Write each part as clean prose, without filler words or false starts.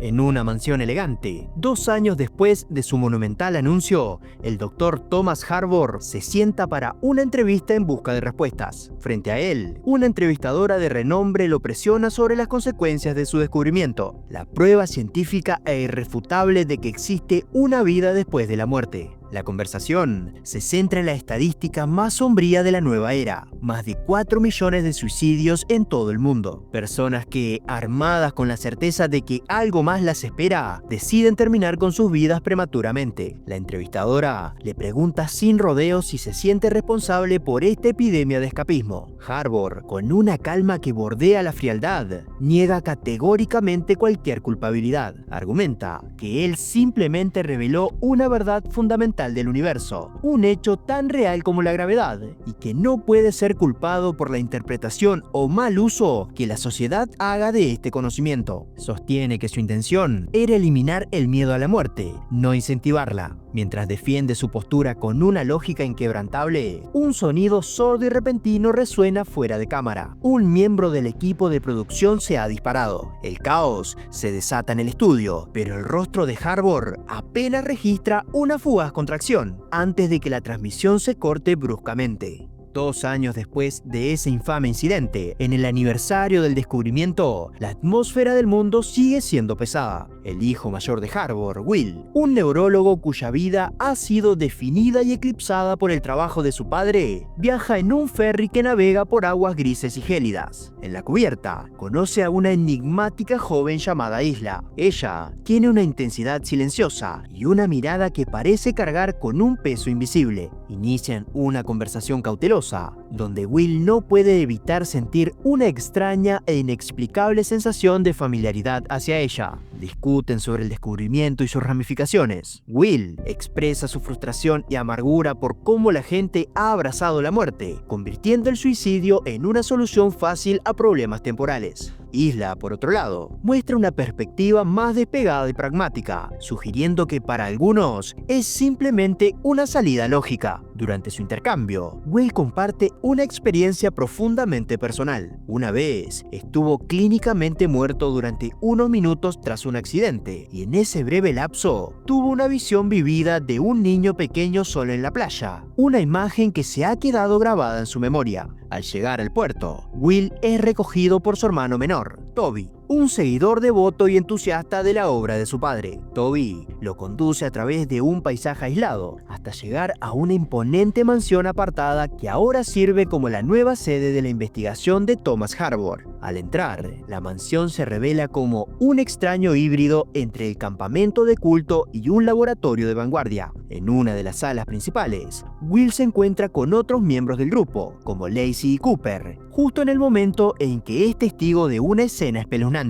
en una mansión elegante. 2 años después de su monumental anuncio, el Dr. Thomas Harvor se sienta para una entrevista en busca de respuestas. Frente a él, una entrevistadora de renombre lo presiona sobre las consecuencias de su descubrimiento, la prueba científica e irrefutable de que existe una vida después de la muerte. La conversación se centra en la estadística más sombría de la nueva era: más de 4 millones de suicidios en todo el mundo. Personas que, armadas con la certeza de que algo más las espera, deciden terminar con sus vidas prematuramente. La entrevistadora le pregunta sin rodeos si se siente responsable por esta epidemia de escapismo. Harvor, con una calma que bordea la frialdad, niega categóricamente cualquier culpabilidad. Argumenta que él simplemente reveló una verdad fundamental del universo, un hecho tan real como la gravedad, y que no puede ser culpado por la interpretación o mal uso que la sociedad haga de este conocimiento. Sostiene que su intención era eliminar el miedo a la muerte, no incentivarla. Mientras defiende su postura con una lógica inquebrantable, un sonido sordo y repentino resuena fuera de cámara. Un miembro del equipo de producción se ha disparado. El caos se desata en el estudio, pero el rostro de Harvor apenas registra una fugaz contracción antes de que la transmisión se corte bruscamente. 2 años después de ese infame incidente, en el aniversario del descubrimiento, la atmósfera del mundo sigue siendo pesada. El hijo mayor de Harvor, Will, un neurólogo cuya vida ha sido definida y eclipsada por el trabajo de su padre, viaja en un ferry que navega por aguas grises y gélidas. En la cubierta, conoce a una enigmática joven llamada Isla. Ella tiene una intensidad silenciosa y una mirada que parece cargar con un peso invisible. Inician una conversación cautelosa, donde Will no puede evitar sentir una extraña e inexplicable sensación de familiaridad hacia ella. Discuten sobre el descubrimiento y sus ramificaciones. Will expresa su frustración y amargura por cómo la gente ha abrazado la muerte, convirtiendo el suicidio en una solución fácil a problemas temporales. Isla, por otro lado, muestra una perspectiva más despegada y pragmática, sugiriendo que para algunos es simplemente una salida lógica. Durante su intercambio, Will comparte una experiencia profundamente personal. Una vez estuvo clínicamente muerto durante unos minutos tras un accidente, y en ese breve lapso tuvo una visión vivida de un niño pequeño solo en la playa, una imagen que se ha quedado grabada en su memoria. Al llegar al puerto, Will es recogido por su hermano menor, Toby, un seguidor devoto y entusiasta de la obra de su padre. Toby lo conduce a través de un paisaje aislado hasta llegar a una imponente mansión apartada que ahora sirve como la nueva sede de la investigación de Thomas Harvor. Al entrar, la mansión se revela como un extraño híbrido entre el campamento de culto y un laboratorio de vanguardia. En una de las salas principales, Will se encuentra con otros miembros del grupo, como Lacey y Cooper, justo en el momento en que es testigo de una escena espeluznante.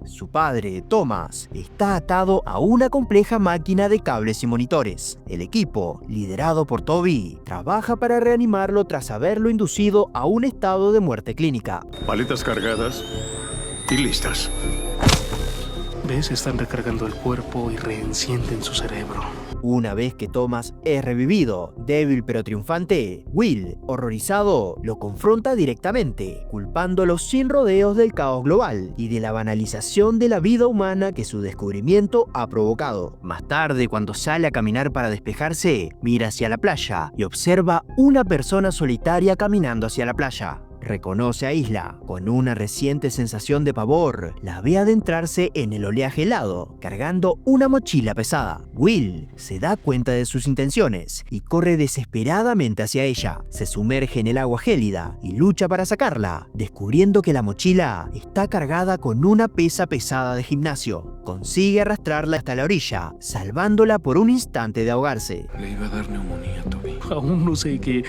Su padre, Thomas, está atado a una compleja máquina de cables y monitores. El equipo, liderado por Toby, trabaja para reanimarlo tras haberlo inducido a un estado de muerte clínica. Paletas cargadas y listas. ¿Ves? Están recargando el cuerpo y reencienden su cerebro. Una vez que Thomas es revivido, débil pero triunfante, Will, horrorizado, lo confronta directamente, culpándolo sin rodeos del caos global y de la banalización de la vida humana que su descubrimiento ha provocado. Más tarde, cuando sale a caminar para despejarse, mira hacia la playa y observa una persona solitaria caminando hacia la playa. Reconoce a Isla. Con una reciente sensación de pavor, la ve adentrarse en el oleaje helado, cargando una mochila pesada. Will se da cuenta de sus intenciones y corre desesperadamente hacia ella. Se sumerge en el agua gélida y lucha para sacarla, descubriendo que la mochila está cargada con una pesa pesada de gimnasio. Consigue arrastrarla hasta la orilla, salvándola por un instante de ahogarse. Le iba a dar neumonía, Toby. Aún no sé qué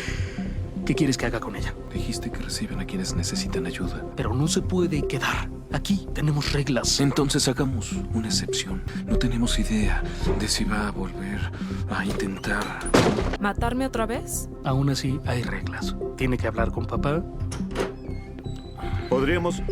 quieres que haga con ella. Dijiste que reciben a quienes necesitan ayuda. Pero no se puede quedar. Aquí tenemos reglas. Entonces hagamos una excepción. No tenemos idea de si va a volver a intentar... ¿Matarme otra vez? Aún así, hay reglas. Tiene que hablar con papá. Podríamos...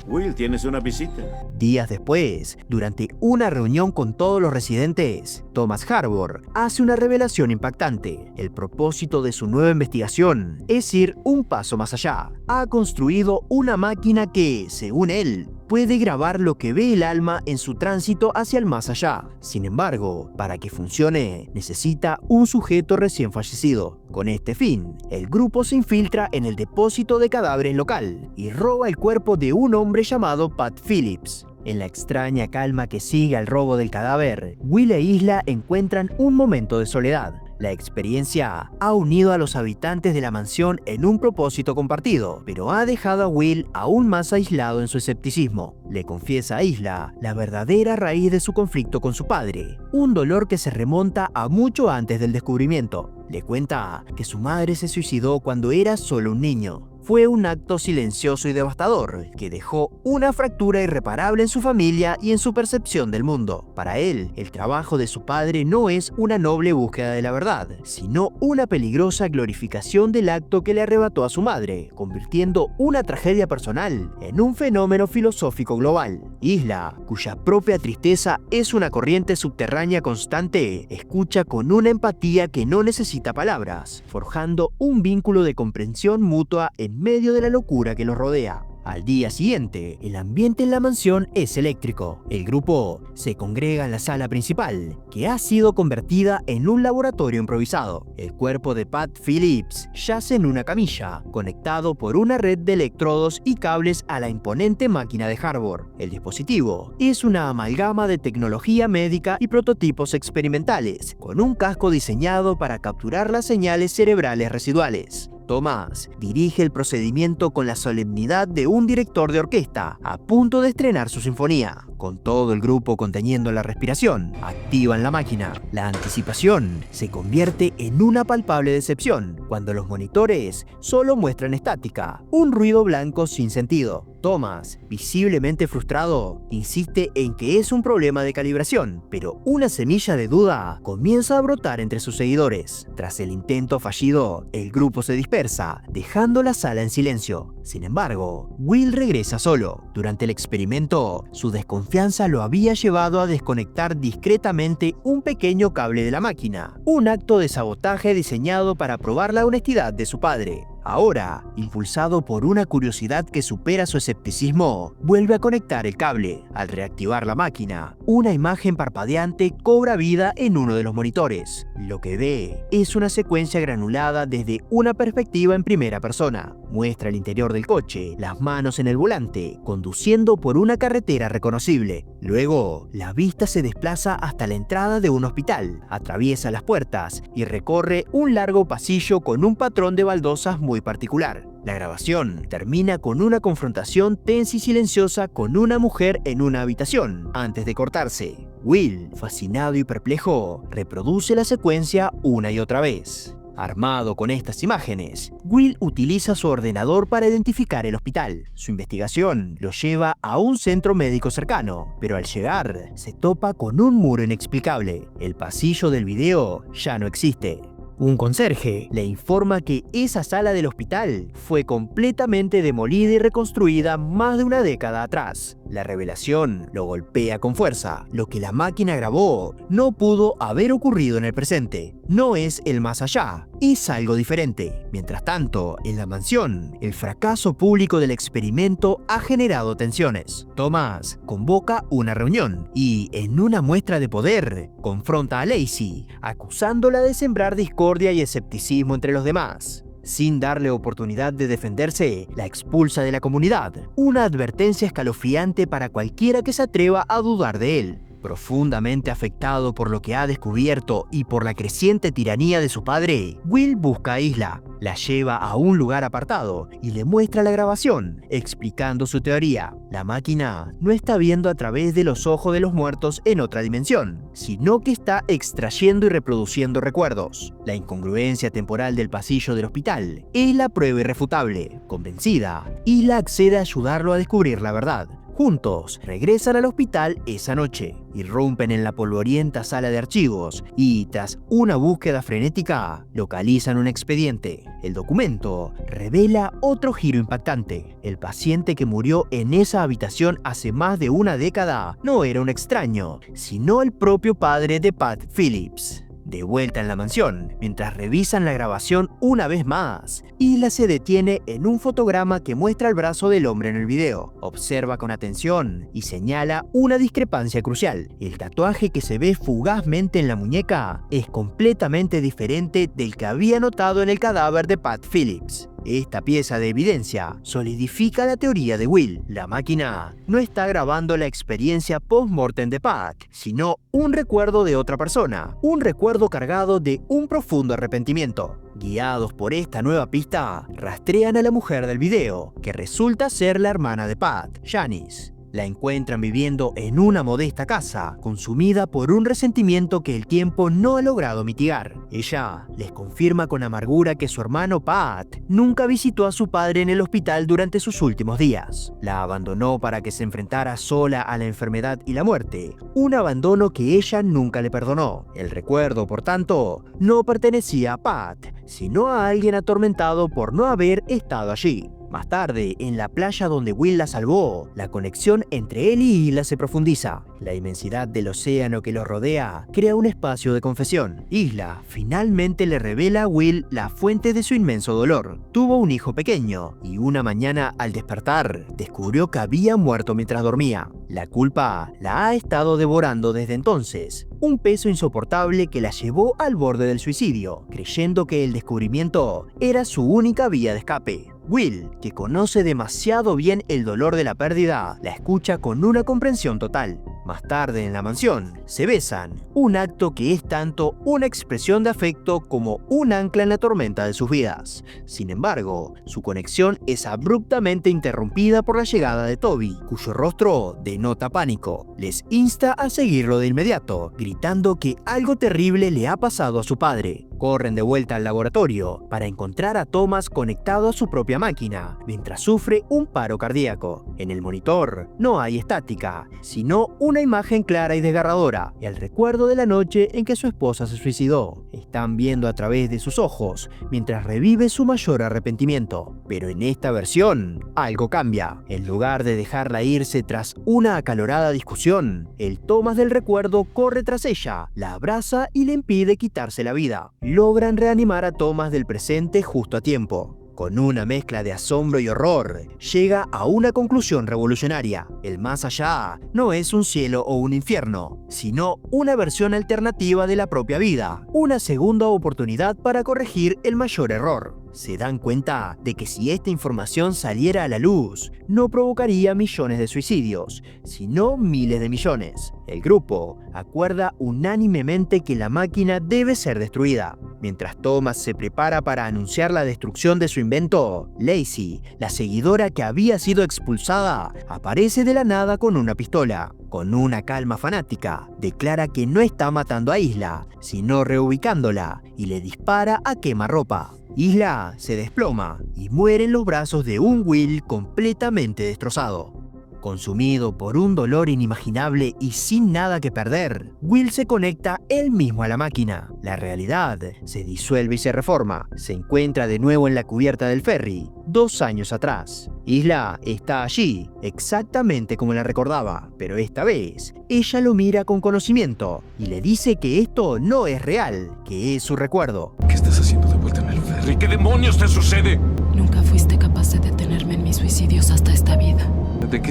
Will, ¿tienes una visita? Días después, durante una reunión con todos los residentes, Thomas Harvor hace una revelación impactante. El propósito de su nueva investigación es ir un paso más allá. Ha construido una máquina que, según él, puede grabar lo que ve el alma en su tránsito hacia el más allá. Sin embargo, para que funcione, necesita un sujeto recién fallecido. Con este fin, el grupo se infiltra en el depósito de cadáveres local y roba el cuerpo de un hombre llamado Pat Phillips. En la extraña calma que sigue al robo del cadáver, Will e Isla encuentran un momento de soledad. La experiencia ha unido a los habitantes de la mansión en un propósito compartido, pero ha dejado a Will aún más aislado en su escepticismo. Le confiesa a Isla la verdadera raíz de su conflicto con su padre, un dolor que se remonta a mucho antes del descubrimiento. Le cuenta que su madre se suicidó cuando era solo un niño. Fue un acto silencioso y devastador que dejó una fractura irreparable en su familia y en su percepción del mundo. Para él, el trabajo de su padre no es una noble búsqueda de la verdad, sino una peligrosa glorificación del acto que le arrebató a su madre, convirtiendo una tragedia personal en un fenómeno filosófico global. Isla, cuya propia tristeza es una corriente subterránea constante, escucha con una empatía que no necesita palabras, forjando un vínculo de comprensión mutua en medio de la locura que los rodea. Al día siguiente, el ambiente en la mansión es eléctrico. El grupo se congrega en la sala principal, que ha sido convertida en un laboratorio improvisado. El cuerpo de Pat Phillips yace en una camilla, conectado por una red de electrodos y cables a la imponente máquina de Harvor. El dispositivo es una amalgama de tecnología médica y prototipos experimentales, con un casco diseñado para capturar las señales cerebrales residuales. Thomas dirige el procedimiento con la solemnidad de un director de orquesta a punto de estrenar su sinfonía. Con todo el grupo conteniendo la respiración, activan la máquina. La anticipación se convierte en una palpable decepción cuando los monitores solo muestran estática, un ruido blanco sin sentido. Thomas, visiblemente frustrado, insiste en que es un problema de calibración, pero una semilla de duda comienza a brotar entre sus seguidores. Tras el intento fallido, el grupo se dispersa, dejando la sala en silencio. Sin embargo, Will regresa solo. Durante el experimento, su desconfianza lo había llevado a desconectar discretamente un pequeño cable de la máquina, un acto de sabotaje diseñado para probar la honestidad de su padre. Ahora, impulsado por una curiosidad que supera su escepticismo, vuelve a conectar el cable. Al reactivar la máquina, una imagen parpadeante cobra vida en uno de los monitores. Lo que ve es una secuencia granulada desde una perspectiva en primera persona. Muestra el interior del coche, las manos en el volante, conduciendo por una carretera reconocible. Luego, la vista se desplaza hasta la entrada de un hospital, atraviesa las puertas y recorre un largo pasillo con un patrón de baldosas muy particular. La grabación termina con una confrontación tensa y silenciosa con una mujer en una habitación, antes de cortarse. Will, fascinado y perplejo, reproduce la secuencia una y otra vez. Armado con estas imágenes, Will utiliza su ordenador para identificar el hospital. Su investigación lo lleva a un centro médico cercano, pero al llegar se topa con un muro inexplicable. El pasillo del video ya no existe. Un conserje le informa que esa sala del hospital fue completamente demolida y reconstruida más de una década atrás. La revelación lo golpea con fuerza. Lo que la máquina grabó no pudo haber ocurrido en el presente. No es el más allá, es algo diferente. Mientras tanto, en la mansión, el fracaso público del experimento ha generado tensiones. Thomas convoca una reunión y, en una muestra de poder, confronta a Lacey, acusándola de sembrar discordia y escepticismo entre los demás. Sin darle oportunidad de defenderse, la expulsa de la comunidad, una advertencia escalofriante para cualquiera que se atreva a dudar de él. Profundamente afectado por lo que ha descubierto y por la creciente tiranía de su padre, Will busca a Isla, la lleva a un lugar apartado y le muestra la grabación, explicando su teoría. La máquina no está viendo a través de los ojos de los muertos en otra dimensión, sino que está extrayendo y reproduciendo recuerdos. La incongruencia temporal del pasillo del hospital es la prueba irrefutable. Convencida, Isla accede a ayudarlo a descubrir la verdad. Juntos, regresan al hospital esa noche, irrumpen en la polvorienta sala de archivos y, tras una búsqueda frenética, localizan un expediente. El documento revela otro giro impactante. El paciente que murió en esa habitación hace más de una década no era un extraño, sino el propio padre de Pat Phillips. De vuelta en la mansión, mientras revisan la grabación una vez más, Isla se detiene en un fotograma que muestra el brazo del hombre en el video. Observa con atención y señala una discrepancia crucial. El tatuaje que se ve fugazmente en la muñeca es completamente diferente del que había notado en el cadáver de Pat Phillips. Esta pieza de evidencia solidifica la teoría de Will. La máquina no está grabando la experiencia post-mortem de Pat, sino un recuerdo de otra persona, un recuerdo cargado de un profundo arrepentimiento. Guiados por esta nueva pista, rastrean a la mujer del video, que resulta ser la hermana de Pat, Janice. La encuentran viviendo en una modesta casa, consumida por un resentimiento que el tiempo no ha logrado mitigar. Ella les confirma con amargura que su hermano Pat nunca visitó a su padre en el hospital durante sus últimos días. La abandonó para que se enfrentara sola a la enfermedad y la muerte, un abandono que ella nunca le perdonó. El recuerdo, por tanto, no pertenecía a Pat, sino a alguien atormentado por no haber estado allí. Más tarde, en la playa donde Will la salvó, la conexión entre él y Isla se profundiza. La inmensidad del océano que los rodea crea un espacio de confesión. Isla finalmente le revela a Will la fuente de su inmenso dolor. Tuvo un hijo pequeño y una mañana al despertar descubrió que había muerto mientras dormía. La culpa la ha estado devorando desde entonces, un peso insoportable que la llevó al borde del suicidio, creyendo que el descubrimiento era su única vía de escape. Will, que conoce demasiado bien el dolor de la pérdida, la escucha con una comprensión total. Más tarde en la mansión, se besan, un acto que es tanto una expresión de afecto como un ancla en la tormenta de sus vidas. Sin embargo, su conexión es abruptamente interrumpida por la llegada de Toby, cuyo rostro denota pánico. Les insta a seguirlo de inmediato, gritando que algo terrible le ha pasado a su padre. Corren de vuelta al laboratorio para encontrar a Thomas conectado a su propia máquina, mientras sufre un paro cardíaco. En el monitor no hay estática, sino una imagen clara y desgarradora, y el recuerdo de la noche en que su esposa se suicidó. Están viendo a través de sus ojos, mientras revive su mayor arrepentimiento. Pero en esta versión, algo cambia. En lugar de dejarla irse tras una acalorada discusión, el Thomas del recuerdo corre tras ella, la abraza y le impide quitarse la vida. Logran reanimar a Thomas del presente justo a tiempo. Con una mezcla de asombro y horror, llega a una conclusión revolucionaria. El más allá no es un cielo o un infierno, sino una versión alternativa de la propia vida, una segunda oportunidad para corregir el mayor error. Se dan cuenta de que si esta información saliera a la luz, no provocaría millones de suicidios, sino miles de millones. El grupo acuerda unánimemente que la máquina debe ser destruida. Mientras Thomas se prepara para anunciar la destrucción de su invento, Lacey, la seguidora que había sido expulsada, aparece de la nada con una pistola. Con una calma fanática, declara que no está matando a Isla, sino reubicándola, y le dispara a quemarropa. Isla se desploma y muere en los brazos de un Will completamente destrozado. Consumido por un dolor inimaginable y sin nada que perder, Will se conecta él mismo a la máquina. La realidad se disuelve y se reforma. Se encuentra de nuevo en la cubierta del ferry, 2 años atrás. Isla está allí, exactamente como la recordaba, pero esta vez, ella lo mira con conocimiento y le dice que esto no es real, que es su recuerdo. ¿Qué estás haciendo de vuelta en el ferry? ¿Qué demonios te sucede? Nunca fuiste capaz de detenerme en mis suicidios hasta esta vida. ¿De qué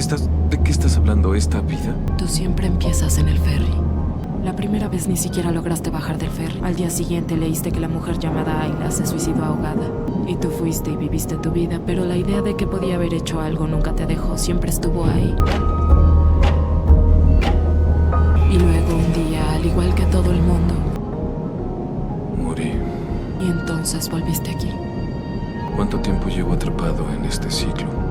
estás hablando? ¿Esta vida? Tú siempre empiezas en el ferry. La primera vez ni siquiera lograste bajar del ferry. Al día siguiente leíste que la mujer llamada Ayla se suicidó ahogada. Y tú fuiste y viviste tu vida, pero la idea de que podía haber hecho algo nunca te dejó, siempre estuvo ahí. Y luego un día, al igual que todo el mundo, Morí. y entonces volviste aquí. ¿Cuánto tiempo llevo atrapado en este ciclo?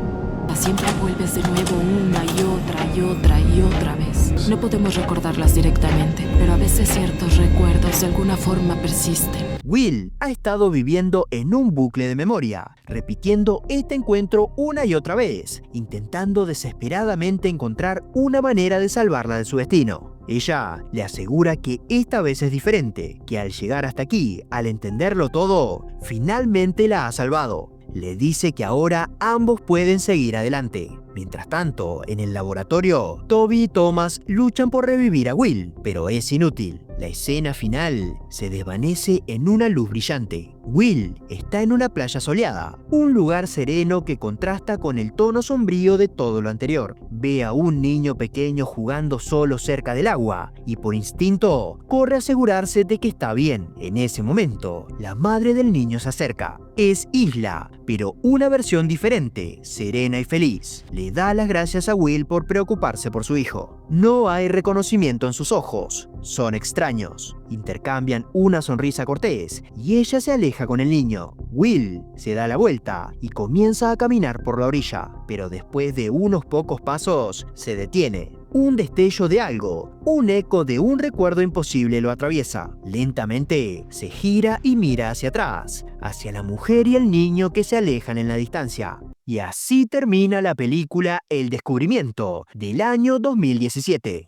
Siempre vuelves de nuevo una y otra y otra y otra vez. No podemos recordarlas directamente, pero a veces ciertos recuerdos de alguna forma persisten. Will ha estado viviendo en un bucle de memoria, repitiendo este encuentro una y otra vez, intentando desesperadamente encontrar una manera de salvarla de su destino. Ella le asegura que esta vez es diferente, que al llegar hasta aquí, al entenderlo todo, finalmente la ha salvado. le dice que ahora ambos pueden seguir adelante. Mientras tanto, en el laboratorio, Toby y Thomas luchan por revivir a Will, pero es inútil. La escena final se desvanece en una luz brillante. Will está en una playa soleada, un lugar sereno que contrasta con el tono sombrío de todo lo anterior. Ve a un niño pequeño jugando solo cerca del agua y por instinto corre a asegurarse de que está bien. En ese momento, la madre del niño se acerca. Es Isla, pero una versión diferente, serena y feliz. Le da las gracias a Will por preocuparse por su hijo. No hay reconocimiento en sus ojos, son extraños. Intercambian una sonrisa cortés y ella se aleja con el niño. Will se da la vuelta y comienza a caminar por la orilla, pero después de unos pocos pasos se detiene. Un destello de algo, un eco de un recuerdo imposible lo atraviesa. Lentamente se gira y mira hacia atrás, hacia la mujer y el niño que se alejan en la distancia. Y así termina la película El Descubrimiento del año 2017.